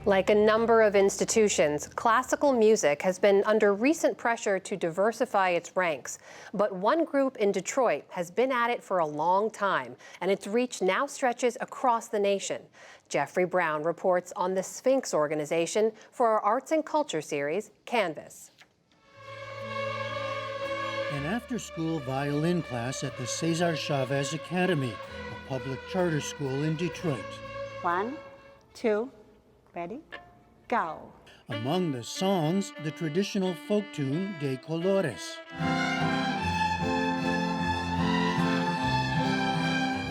Like a number of institutions, classical music has been under recent pressure to diversify its ranks. But one group in Detroit has been at it for a long time, and its reach now stretches across the nation. Jeffrey Brown reports on the Sphinx organization for our Arts and Culture series, Canvas. An after-school violin class at the Cesar Chavez Academy, a public charter school in Detroit. 1, 2, ready, go. Among the songs, the traditional folk tune De Colores.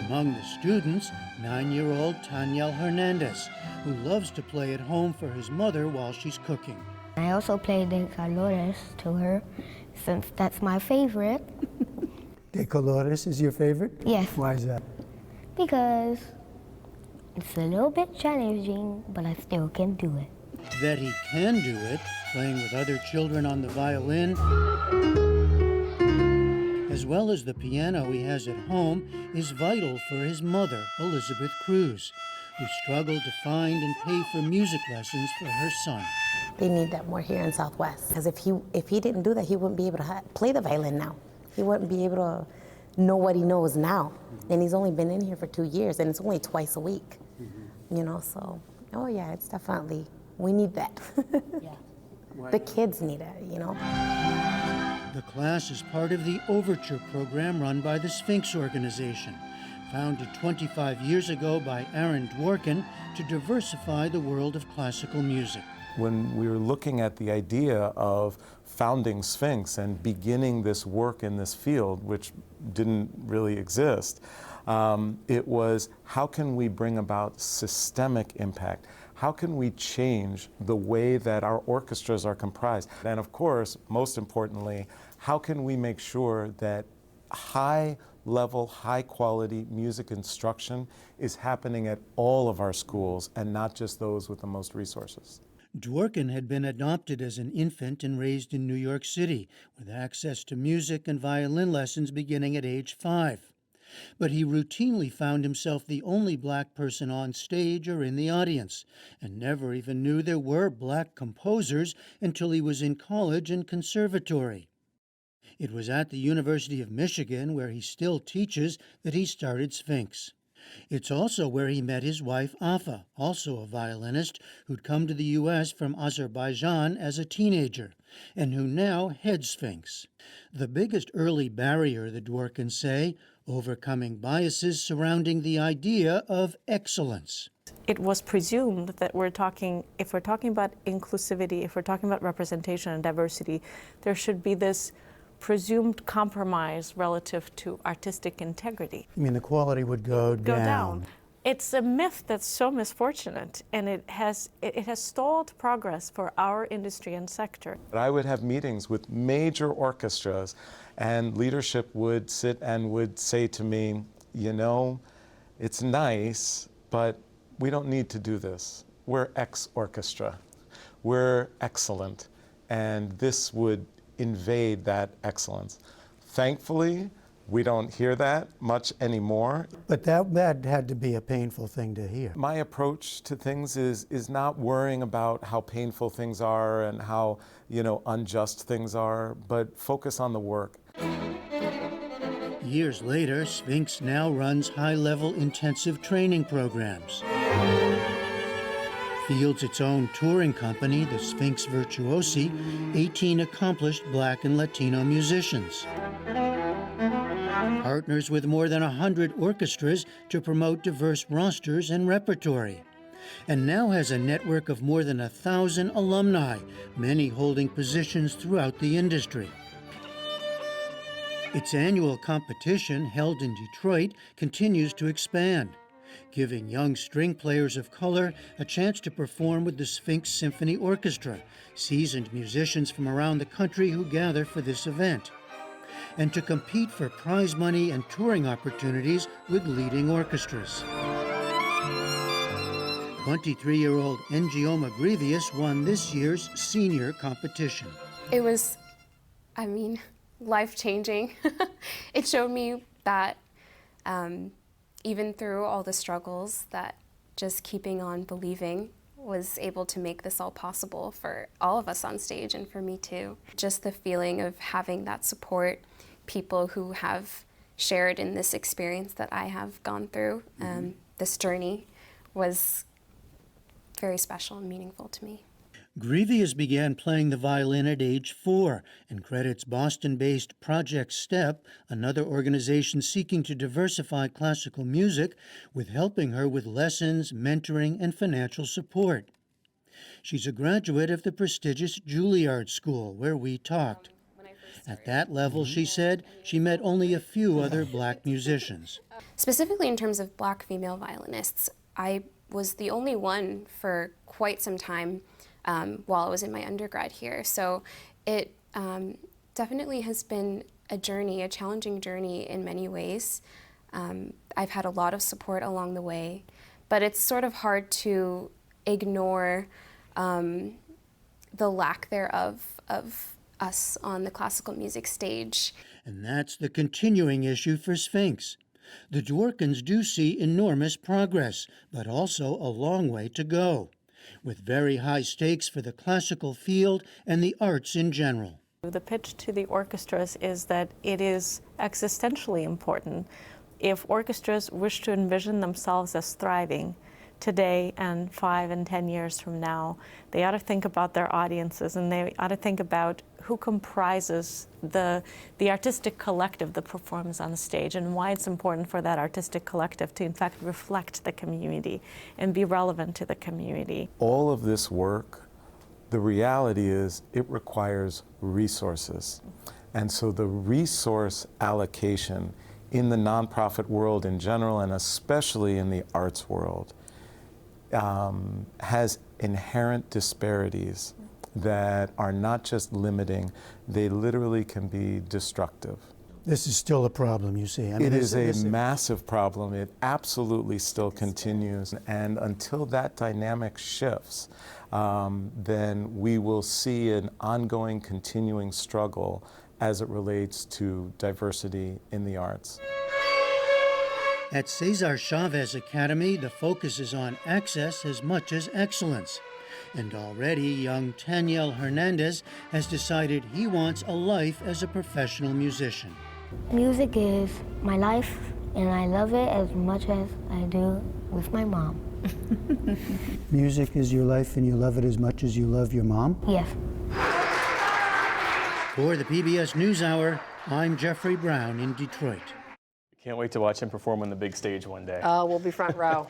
Among the students, 9-year-old Taniel Hernandez, who loves to play at home for his mother while she's cooking. I also play De Colores to her, since that's my favorite. De Colores is your favorite? Yes. Why is that? Because it's a little bit challenging, but I still can do it. That he can do it, playing with other children on the violin, as well as the piano he has at home, is vital for his mother, Elizabeth Cruz, who struggled to find and pay for music lessons for her son. They need that more here in Southwest. Because if he didn't do that, he wouldn't be able to play the violin now. He wouldn't be able to know what he knows now. And he's only been in here for 2 years, and it's only twice a week. You know, so, oh yeah, it's definitely, we need that. Yeah. The kids need it, you know. The class is part of the Overture program run by the Sphinx organization, founded 25 years ago by Aaron Dworkin to diversify the world of classical music. When we were looking at the idea of founding Sphinx and beginning this work in this field, which didn't really exist, it was how can we bring about systemic impact? How can we change the way that our orchestras are comprised? And of course, most importantly, how can we make sure that high-level, high-quality music instruction is happening at all of our schools and not just those with the most resources? Dworkin had been adopted as an infant and raised in New York City, with access to music and violin lessons beginning at age 5. But he routinely found himself the only black person on stage or in the audience, and never even knew there were black composers until he was in college and conservatory. It was at the University of Michigan, where he still teaches, that he started Sphinx. It's also where he met his wife, Afa, also a violinist who'd come to the U.S. from Azerbaijan as a teenager, and who now heads Sphinx. The biggest early barrier, the Dworkins say, overcoming biases surrounding the idea of excellence. It was presumed that if we're talking about inclusivity, if we're talking about representation and diversity, there should be this presumed compromise relative to artistic integrity. You mean the quality would go down? It's a myth that's so misfortunate, and it has stalled progress for our industry and sector. I would have meetings with major orchestras, and leadership would sit and would say to me, you know, it's nice, but we don't need to do this. We're ex-orchestra. We're excellent, and this would invade that excellence. Thankfully, we don't hear that much anymore. But that had to be a painful thing to hear. My approach to things is not worrying about how painful things are and how, unjust things are, but focus on the work. Years later, Sphinx now runs high-level intensive training programs, fields its own touring company, the Sphinx Virtuosi, 18 accomplished Black and Latino musicians, partners with more than 100 orchestras to promote diverse rosters and repertory, and now has a network of more than 1,000 alumni, many holding positions throughout the industry. Its annual competition, held in Detroit, continues to expand, giving young string players of color a chance to perform with the Sphinx Symphony Orchestra, seasoned musicians from around the country who gather for this event, and to compete for prize money and touring opportunities with leading orchestras. 23-year-old Ngioma Grievous won this year's senior competition. It was, life-changing. It showed me that even through all the struggles, that just keeping on believing was able to make this all possible for all of us on stage and for me too. Just the feeling of having that support, people who have shared in this experience that I have gone through, this journey, was very special and meaningful to me. Grevious began playing the violin at age 4 and credits Boston-based Project STEP, another organization seeking to diversify classical music, with helping her with lessons, mentoring, and financial support. She's a graduate of the prestigious Juilliard School, where we talked. At that level, she said, she met only a few other black musicians. Specifically in terms of black female violinists, I was the only one for quite some time while I was in my undergrad here. So it definitely has been a journey, a challenging journey in many ways. I've had a lot of support along the way, but it's sort of hard to ignore the lack thereof of us on the classical music stage. And that's the continuing issue for Sphinx. The Dworkins do see enormous progress, but also a long way to go, with very high stakes for the classical field and the arts in general. The pitch to the orchestras is that it is existentially important. If orchestras wish to envision themselves as thriving today and 5 and 10 years from now, they ought to think about their audiences, and they ought to think about who comprises the artistic collective that performs on stage, and why it's important for that artistic collective to in fact reflect the community and be relevant to the community. All of this work, the reality is it requires resources. And so the resource allocation in the nonprofit world in general, and especially in the arts world, has inherent disparities that are not just limiting, they literally can be destructive. This is still a problem, you see. I mean, It is a massive problem. It absolutely still continues. And until that dynamic shifts, then we will see an ongoing, continuing struggle as it relates to diversity in the arts. At Cesar Chavez Academy, the focus is on access as much as excellence. And already young Taniel Hernandez has decided he wants a life as a professional musician. Music is my life, and I love it as much as I do with my mom. Music is your life and you love it as much as you love your mom? Yes. For the PBS NewsHour, I'm Jeffrey Brown in Detroit. Can't wait to watch him perform on the big stage one day. We'll be front row.